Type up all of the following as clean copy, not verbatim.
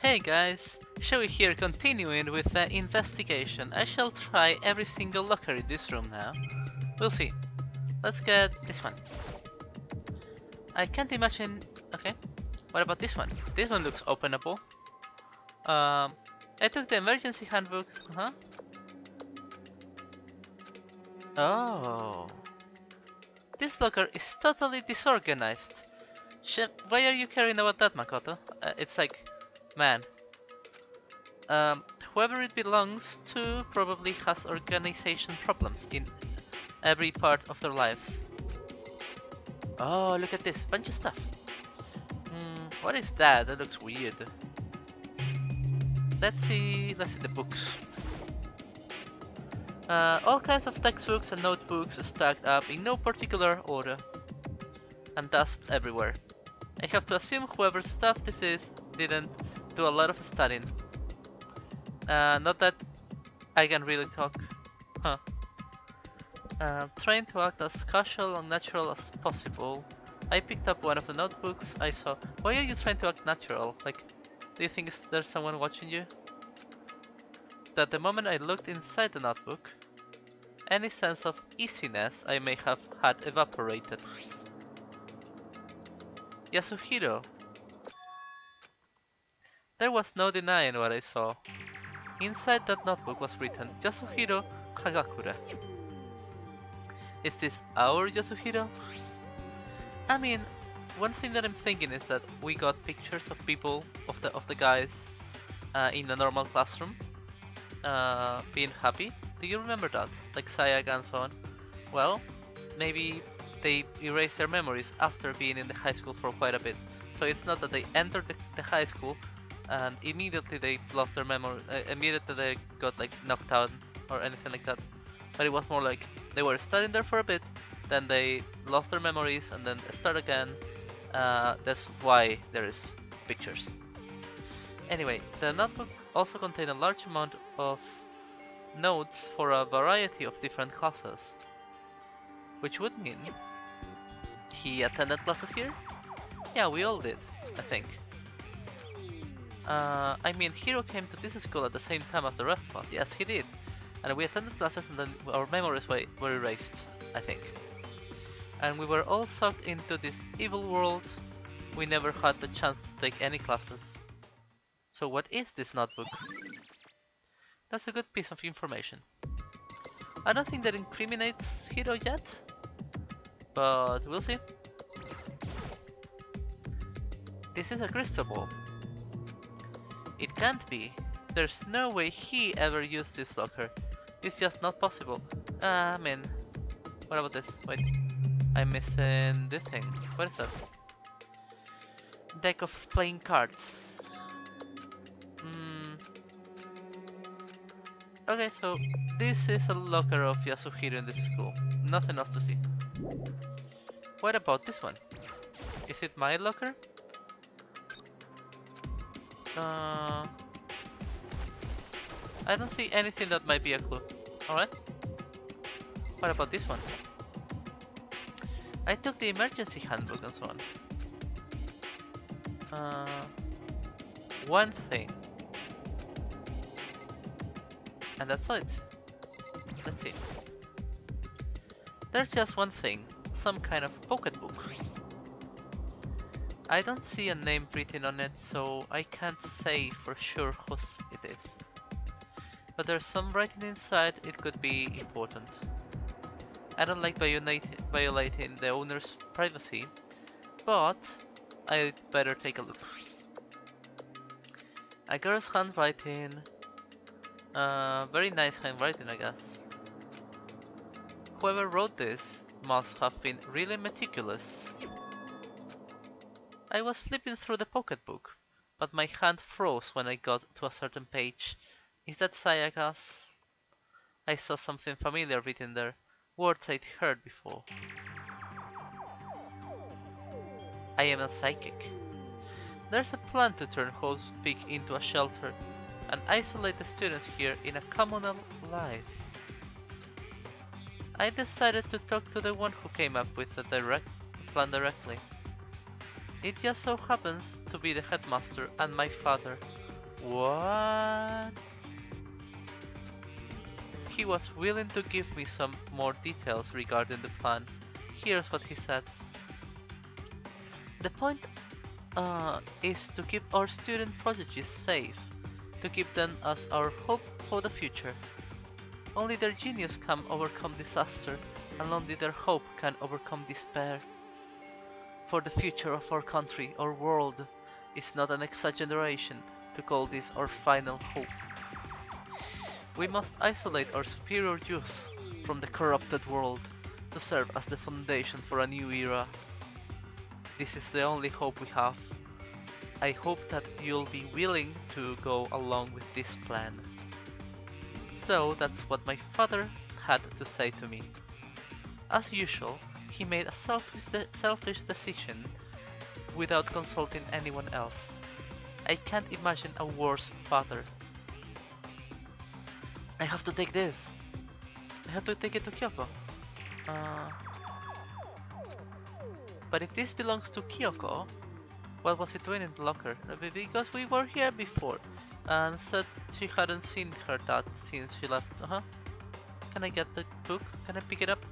Hey guys, Showy here continuing with the investigation. I shall try every single locker in this room now. We'll see. Let's get this one. I can't imagine... Okay, what about this one? This one looks openable. I took the emergency handbook, Oh. This locker is totally disorganized. Why are you caring about that, Makoto? It's like... Man. Whoever it belongs to probably has organization problems in every part of their lives. Oh, look at this, bunch of stuff. What is that? That looks weird. Let's see the books. All kinds of textbooks and notebooks stacked up in no particular order. And dust everywhere. I have to assume whoever's stuff this is didn't do a lot of studying. Not that I can really talk. Trying to act as casual and natural as possible. I picked up one of the notebooks I saw. Why are you trying to act natural? Like, do you think there's someone watching you? That the moment I looked inside the notebook, any sense of easiness I may have had evaporated. Yasuhiro. There was no denying what I saw. Inside that notebook was written Yasuhiro Kagakure. Is this our Yasuhiro? I mean, one thing that I'm thinking is that we got pictures of people, of the guys in the normal classroom being happy. Do you remember that? Like Sayaga and so on? Well, maybe they erased their memories after being in the high school for quite a bit. So it's not that they entered the high school and immediately they lost their memory, immediately they got like knocked out or anything like that. But it was more like they were studying there for a bit, then they lost their memories and then start again. That's why there is pictures. Anyway, the notebook also contained a large amount of notes for a variety of different classes. Which would mean he attended classes here? Yeah, we all did, I think. I mean, Hiro came to this school at the same time as the rest of us. Yes, he did. And we attended classes and then our memories were erased, I think. And we were all sucked into this evil world. We never had the chance to take any classes. So what is this notebook? That's a good piece of information. I don't think that incriminates Hiro yet, but we'll see. This is a crystal ball. It can't be. There's no way he ever used this locker. It's just not possible. I mean, what about this? Wait, I'm missing this thing. What is that? Deck of playing cards. Okay, so this is a locker of Yasuhiro in this school. Nothing else to see. What about this one? Is it my locker? I don't see anything that might be a clue. Alright. What about this one? I took the emergency handbook and so on. One thing. And that's it. Let's see. There's just one thing. Some kind of pocketbook. I don't see a name written on it, so I can't say for sure whose it is. But there's some writing inside, it could be important. I don't like violating the owner's privacy, but I'd better take a look. A girl's handwriting. Very nice handwriting, I guess. Whoever wrote this must have been really meticulous. I was flipping through the pocketbook, but my hand froze when I got to a certain page. Is that Sayaka's? I saw something familiar written there, words I'd heard before. I am a psychic. There's a plan to turn Hope's Peak into a shelter and isolate the students here in a communal life. I decided to talk to the one who came up with the plan directly. It just so happens to be the headmaster and my father, What? He was willing to give me some more details regarding the plan. Here's what he said. The point is to keep our student prodigies safe, to keep them as our hope for the future. Only their genius can overcome disaster, and only their hope can overcome despair. For the future of our country, our world, is not an exaggeration to call this our final hope. We must isolate our superior youth from the corrupted world to serve as the foundation for a new era. This is the only hope we have. I hope that you'll be willing to go along with this plan. So that's what my father had to say to me. As usual, he made a selfish decision without consulting anyone else. I can't imagine a worse father. I have to take this. I have to take it to Kyoko. But if this belongs to Kyoko, what was it doing in the locker? Because we were here before and said she hadn't seen her dad since she left. Can I get the book? Can I pick it up?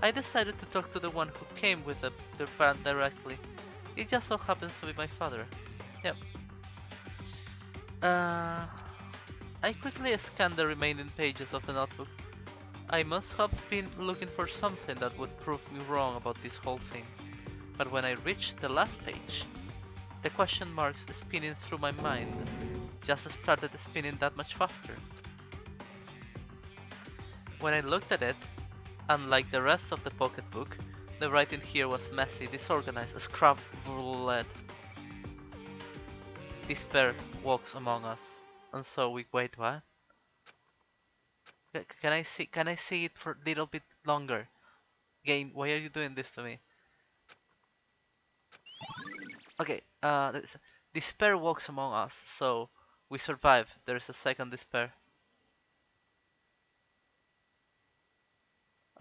I decided to talk to the one who came with the band directly. It just so happens to be my father. Yep. I quickly scanned the remaining pages of the notebook. I must have been looking for something that would prove me wrong about this whole thing. But when I reached the last page, the question marks spinning through my mind just started spinning that much faster. When I looked at it, unlike the rest of the pocketbook, the writing here was messy, disorganized, scrabbled. Despair walks among us, and so we wait. What? Can I see it for a little bit longer? Game, why are you doing this to me? Okay, despair walks among us, so we survive. There's a second despair.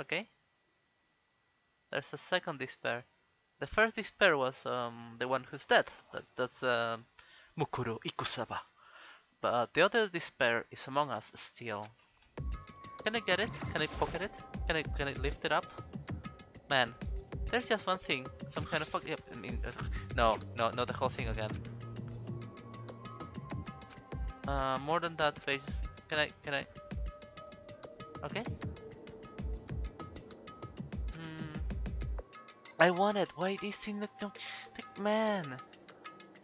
Okay. There's a second despair. The first despair was the one who's dead. That's Mukuro Ikusaba. But the other despair is among us still. Can I get it? Can I pocket it? Can I lift it up? Man, there's just one thing. Some kind of yep, I mean, no, not the whole thing again. More than that pages. Can I? Okay. I want it. Why this thing that don't? Man.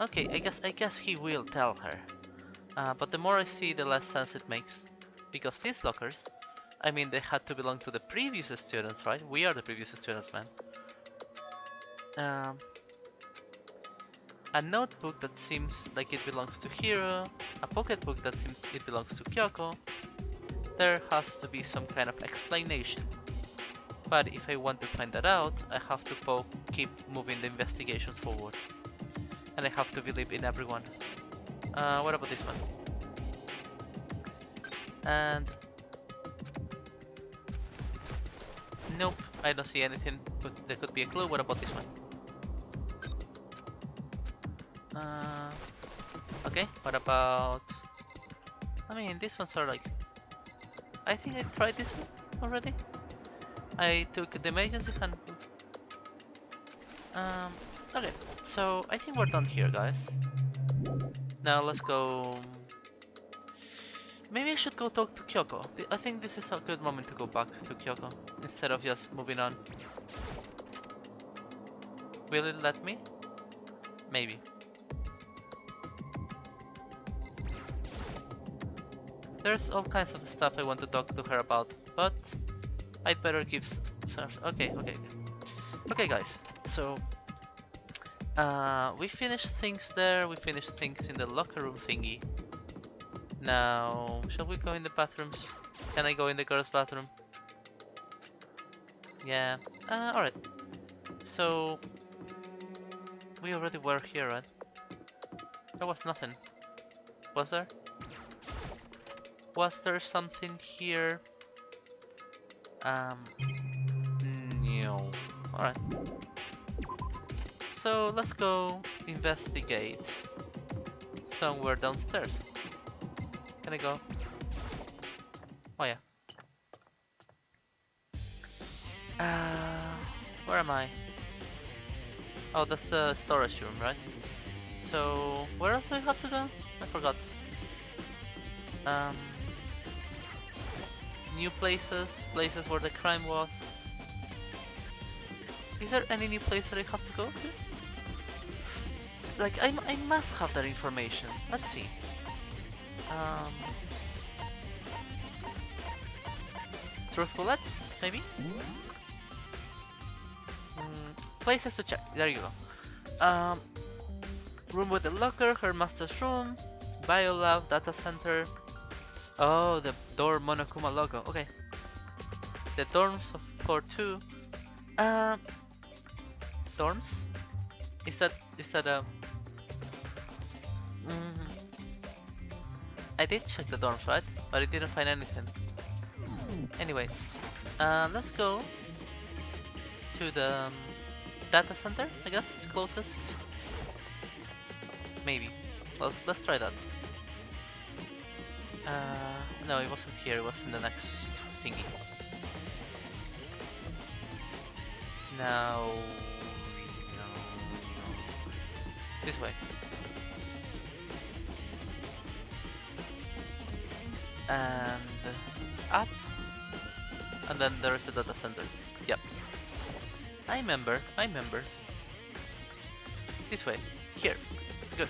Okay, I guess he will tell her. But the more I see, the less sense it makes. Because these lockers, I mean, they had to belong to the previous students, right? We are the previous students, man. A notebook that seems like it belongs to Hiro, a pocketbook that seems it belongs to Kyoko. There has to be some kind of explanation. But if I want to find that out, I have to keep moving the investigations forward. And I have to believe in everyone. What about this one? And nope, I don't see anything, but there could be a clue. What about this one? Okay, what about... I mean, these ones are like... I think I tried this one already. I took the emergency handbook. Okay, so I think we're done here, guys. Now let's go... Maybe I should go talk to Kyoko. I think this is a good moment to go back to Kyoko instead of just moving on. Will it let me? Maybe. There's all kinds of stuff I want to talk to her about, but I'd better give some... Okay guys, so we finished things there, we finished things in the locker room thingy. Now, shall we go in the bathrooms? Can I go in the girls' bathroom? Yeah, alright. So, we already were here, right? There was nothing. Was there? Was there something here? No. Alright. So let's go investigate somewhere downstairs. Can I go? Oh yeah. Where am I? Oh, that's the storage room, right? So, where else do I have to go? I forgot. Um, New places, places where the crime was. Is there any new place that I have to go to? Like, I must have that information. Let's see. Truth bullets, maybe? Places to check. There you go. Room with the locker, her master's room, biolab, data center. Oh, the door Monokuma logo. Okay. The dorms of floor 2. Dorms? Is that I did check the dorms, right? But I didn't find anything. Anyway, let's go to the data center. I guess it's closest. Maybe. Let's try that. No, it wasn't here. It was in the next thingy. No. This way. And up. And then there is the data center. Yep. I remember. This way. Here. Good.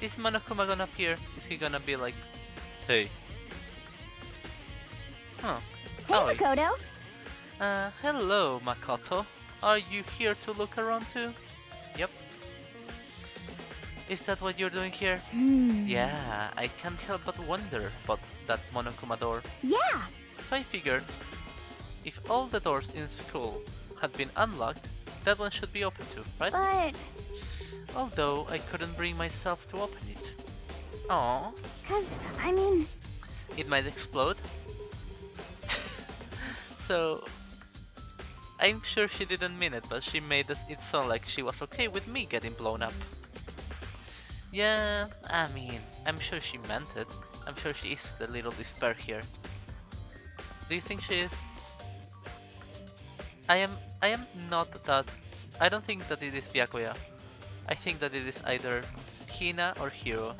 Is Monokuma gonna appear? Is he gonna be like, hey? Huh. Hey, Howie. Makoto. Hello, Makoto. Are you here to look around too? Yep. Is that what you're doing here? Yeah, I can't help but wonder about that Monokuma door. Yeah. So I figured, if all the doors in school had been unlocked, that one should be open too, right? But... Although I couldn't bring myself to open it. Aww. 'Cause, I mean... It might explode. So... I'm sure she didn't mean it, but she made it sound like she was okay with me getting blown up. Yeah, I mean, I'm sure she meant it. I'm sure she is the little despair here. Do you think she is? I am not that... I don't think that it is Byakuya. I think that it is either Hina or Hiro.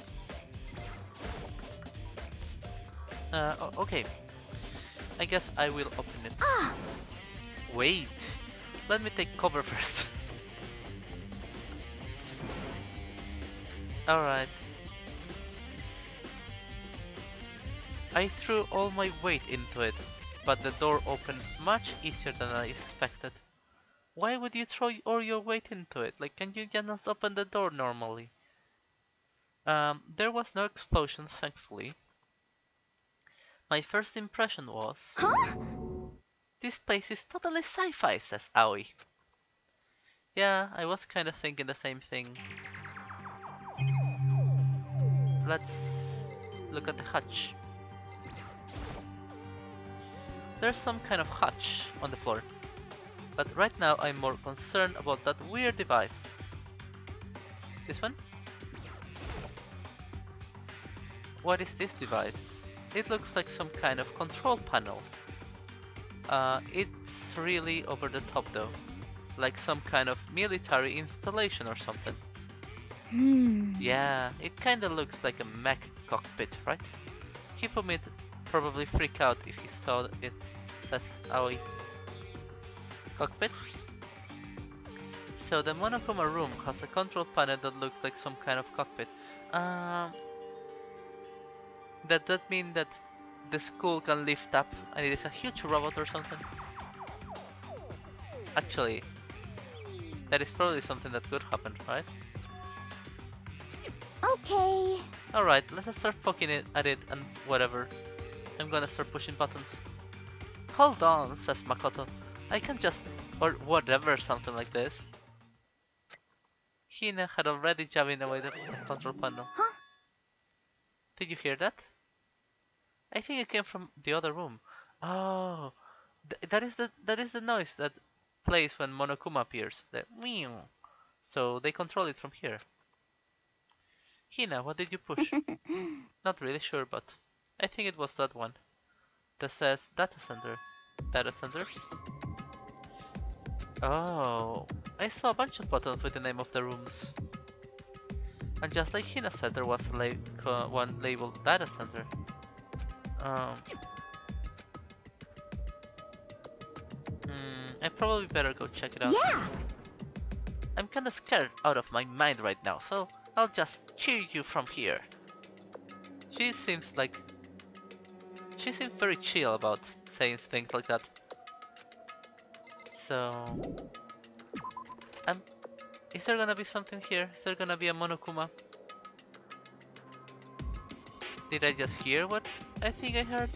Okay. I guess I will open it. Wait! Let me take cover first. Alright. I threw all my weight into it, but the door opened much easier than I expected. Why would you throw all your weight into it? Like, can you just open the door normally? There was no explosion, thankfully. My first impression was... Huh? This place is totally sci-fi, says Aoi. Yeah, I was kinda thinking the same thing. Let's look at the hatch. There's some kind of hatch on the floor. But right now I'm more concerned about that weird device. This one? What is this device? It looks like some kind of control panel. It's really over the top though. Like some kind of military installation or something. Yeah, it kinda looks like a mech cockpit, right? Hifumi would probably freak out if he saw it, says Aoi. Cockpit? So the Monokuma room has a control panel that looks like some kind of cockpit. Does that mean that the school can lift up and it is a huge robot or something? Actually, that is probably something that could happen, right? Okay. Alright, let's start poking at it and whatever. I'm gonna start pushing buttons. Hold on, says Makoto. I can just... or whatever, something like this. Hina had already jabbing away the control panel. Huh? Did you hear that? I think it came from the other room. Oh, that is the noise that plays when Monokuma appears. The meow. So they control it from here. Hina, what did you push? Not really sure, but I think it was that one. That says data center. Data center? Oh, I saw a bunch of buttons with the name of the rooms. And just like Hina said, there was a one labeled data center. I probably better go check it out. Yeah. I'm kinda scared out of my mind right now, so I'll just cheer you from here. She seems very chill about saying things like that. So, is there gonna be something here? Is there gonna be a Monokuma? Did I just hear what I think I heard?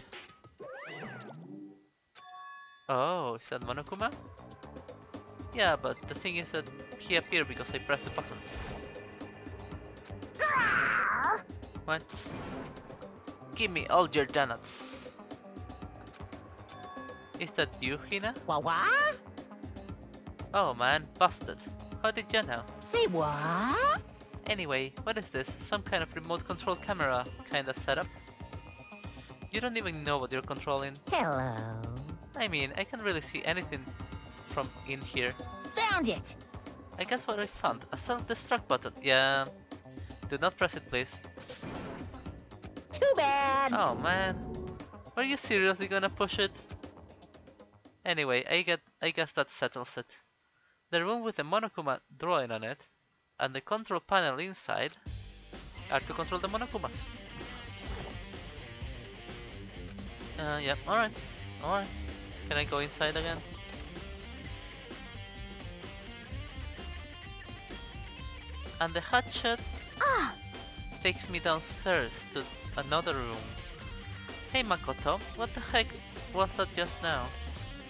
Oh, is that Monokuma? Yeah, but the thing is that he appeared because I pressed the button. What? Give me all your donuts. Is that you, Hina? What? Oh man, busted. How did you know? Say what? Anyway, what is this? Some kind of remote control camera kinda setup? You don't even know what you're controlling. Hello. I mean, I can't really see anything from in here. Found it. I guess what I found, a self-destruct button. Yeah. Do not press it, please. Too bad. Oh man. Were you seriously gonna push it? Anyway, I guess that settles it. The room with the Monokuma drawing on it and the control panel inside are to control the Monokumas. Yep, alright. Alright. Can I go inside again? And the hatchet takes me downstairs to another room. Hey Makoto, what the heck was that just now?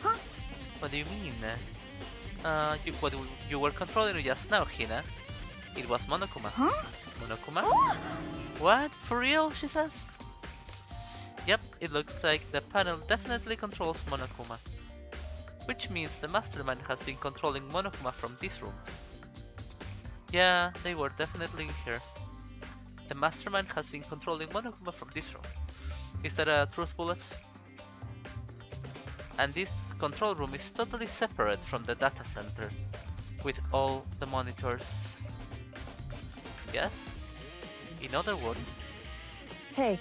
Huh? What do you mean? What you were controlling just now, Hina? It was Monokuma. Huh? Monokuma? What? For real? She says. Yep, it looks like the panel definitely controls Monokuma. Which means the mastermind has been controlling Monokuma from this room. Yeah, they were definitely in here. The mastermind has been controlling Monokuma from this room. Is that a truth bullet? And this control room is totally separate from the data center, with all the monitors. Yes? In other words... Hey.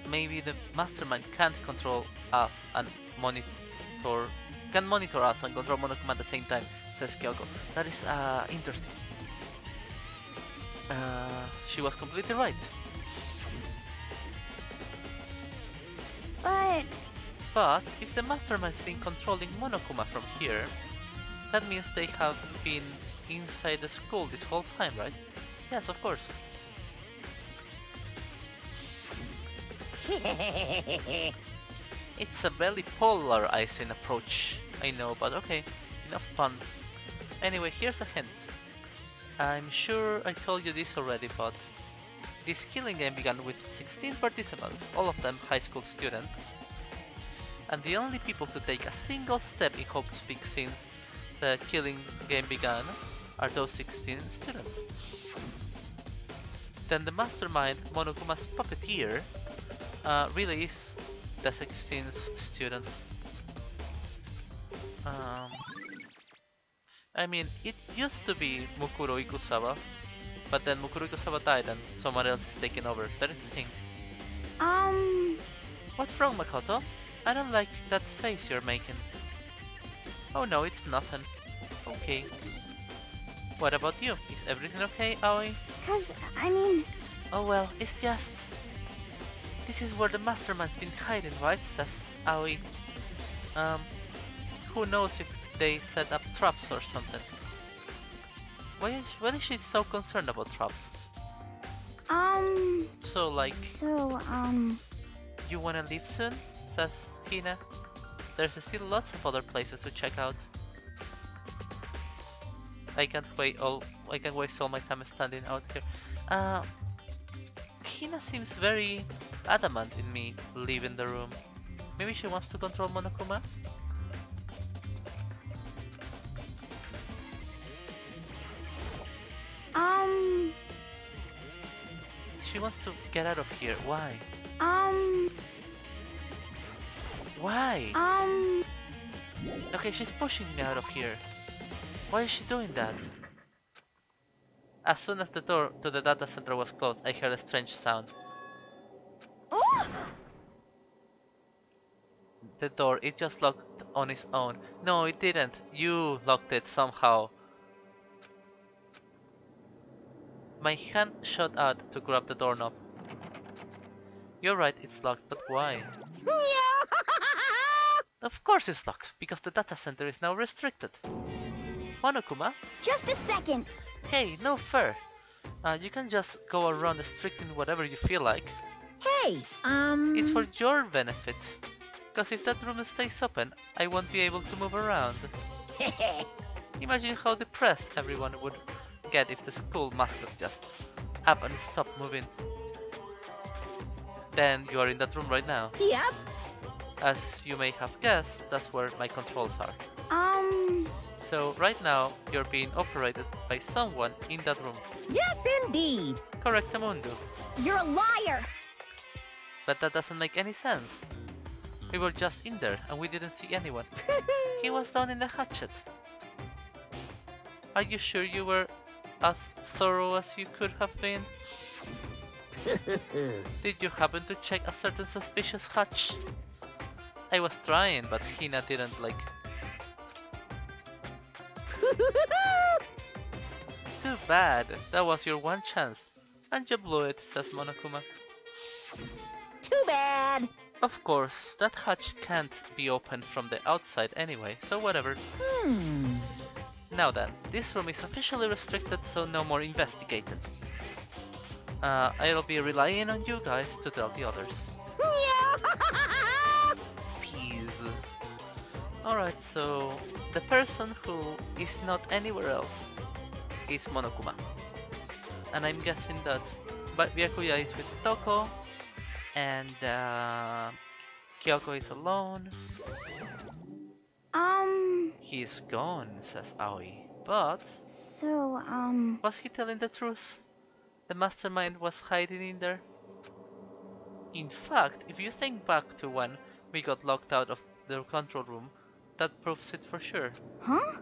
Maybe the mastermind can't control us and can monitor us and control Monokuma at the same time, says Kyoko. That is interesting. She was completely right. But if the mastermind's been controlling Monokuma from here, that means they have been inside the school this whole time, right? Yes, of course. It's a very polarizing approach, I know, but okay, enough puns. Anyway, here's a hint. I'm sure I told you this already, but this killing game began with 16 participants, all of them high school students. And the only people to take a single step in Hope's Peak since the killing game began are those 16 students. Then the mastermind, Monokuma's puppeteer, really is the 16th student. I mean, it used to be Mukuro Ikusawa, but then Mukuro Ikusawa died and someone else is taking over. That is the thing. What's wrong, Makoto? I don't like that face you're making. Oh no, it's nothing. Okay. What about you? Is everything okay, Aoi? I Oh well, it's just... This is where the mastermind's been hiding, right? Says Aoi. Who knows if they set up traps or something? Why is she so concerned about traps? So like... You wanna leave soon? Says Hina. There's still lots of other places to check out. I can't waste all my time standing out here. Hina seems very adamant in me leaving the room. Maybe she wants to control Monokuma? wants to get out of here. Why? Um, Why? um, Okay, she's pushing me out of here. Why is she doing that? As soon as the door to the data center was closed, I heard a strange sound. ooh! The door, it just locked on its own. No, it didn't. You locked it somehow. My hand shot out to grab the doorknob. You're right, it's locked, but why? Of course it's locked, because the data center is now restricted. Monokuma? Just a second. Hey, no fair. You can just go around restricting whatever you feel like. Hey, It's for your benefit. Because if that room stays open, I won't be able to move around. Imagine how depressed everyone would get if the school mascot just up and stop moving. Then you are in that room right now. Yep. As you may have guessed, that's where my controls are. So right now, you're being operated by someone in that room. Yes, indeed. Correctamundo. You're a liar. But that doesn't make any sense. We were just in there and we didn't see anyone. He was down in the hatchet. Are you sure you were as thorough as you could have been? Did you happen to check a certain suspicious hatch? I was trying, but Hina didn't like. Too bad, that was your one chance. And you blew it, says Monokuma. Too bad. Of course, that hatch can't be opened from the outside anyway, so whatever. Now then, this room is officially restricted, so no more investigating. I'll be relying on you guys to tell the others. Peace. Alright, so the person who is not anywhere else is Monokuma. And I'm guessing that Byakuya is with Toko, and Kyoko is alone. He's gone, says Aoi. But So, was he telling the truth? The mastermind was hiding in there? In fact, if you think back to when we got locked out of the control room, that proves it for sure. huh?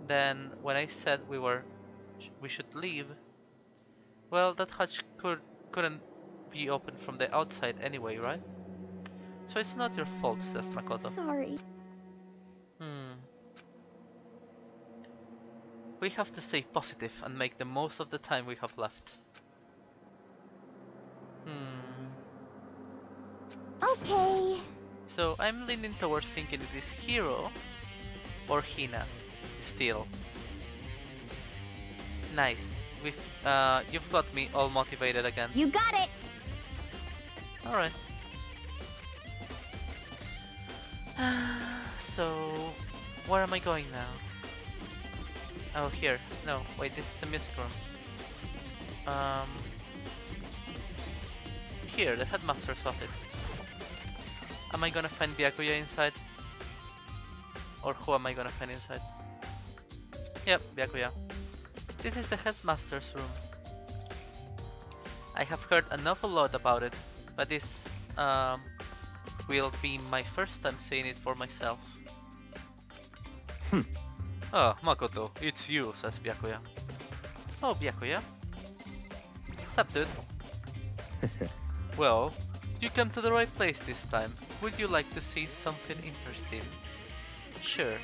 Then, when I said we should leave, well, that hatch couldn't be opened from the outside anyway, right? So it's not your fault, says Makoto. Sorry. We have to stay positive and make the most of the time we have left. Okay. So I'm leaning towards thinking it is Hiro or Hina. Still. Nice. You've got me all motivated again. You got it. Alright. So, where am I going now? Oh, here. No, wait, this is the music room. Here, the headmaster's office. Am I gonna find Byakuya inside? Or who am I gonna find inside? Yep, Byakuya. This is the headmaster's room. I have heard an awful lot about it, but this will be my first time seeing it for myself. Ah, Makoto, it's you, says Byakuya. Oh, Byakuya. Sup, dude? Well, you came to the right place this time. Would you like to see something interesting? Sure.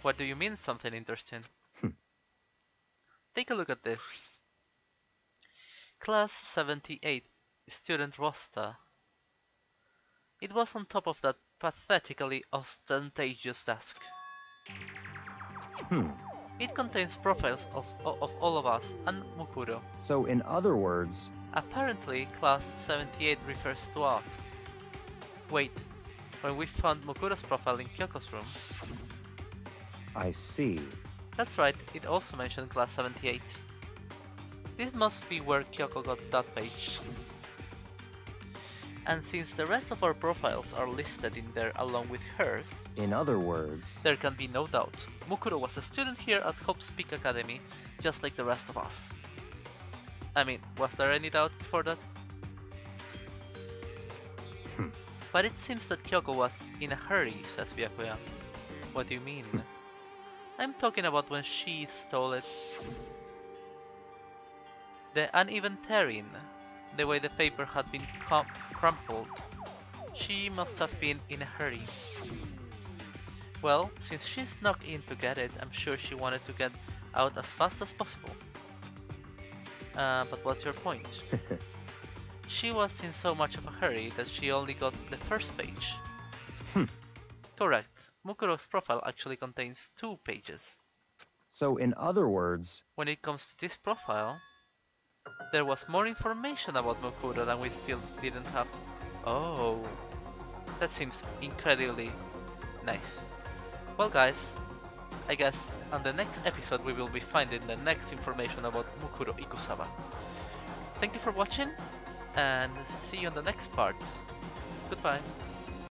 What do you mean, something interesting? Take a look at this. Class 78, student roster. It was on top of that pathetically ostentatious desk. It contains profiles of all of us and Mukuro. So in other words... Apparently, Class 78 refers to us. Wait, when we found Mukuro's profile in Kyoko's room. I see. That's right, it also mentioned Class 78. This must be where Kyoko got that page. And since the rest of our profiles are listed in there along with hers, In other words... there can be no doubt. Mukuro was a student here at Hope's Peak Academy, just like the rest of us. I mean, was there any doubt before that? But it seems that Kyoko was in a hurry, says Byakuya. What do you mean? I'm talking about when she stole it. The uneven tearing, the way the paper had been crumpled. She must have been in a hurry. Well, since she snuck in to get it, I'm sure she wanted to get out as fast as possible. But what's your point? She was in so much of a hurry that she only got the first page. Correct. Mukuro's profile actually contains 2 pages. So, in other words, When it comes to this profile, there was more information about Mukuro than we still didn't have. Oh, that seems incredibly nice. Well guys, I guess on the next episode we will be finding the next information about Mukuro Ikusawa. Thank you for watching, and see you on the next part. Goodbye.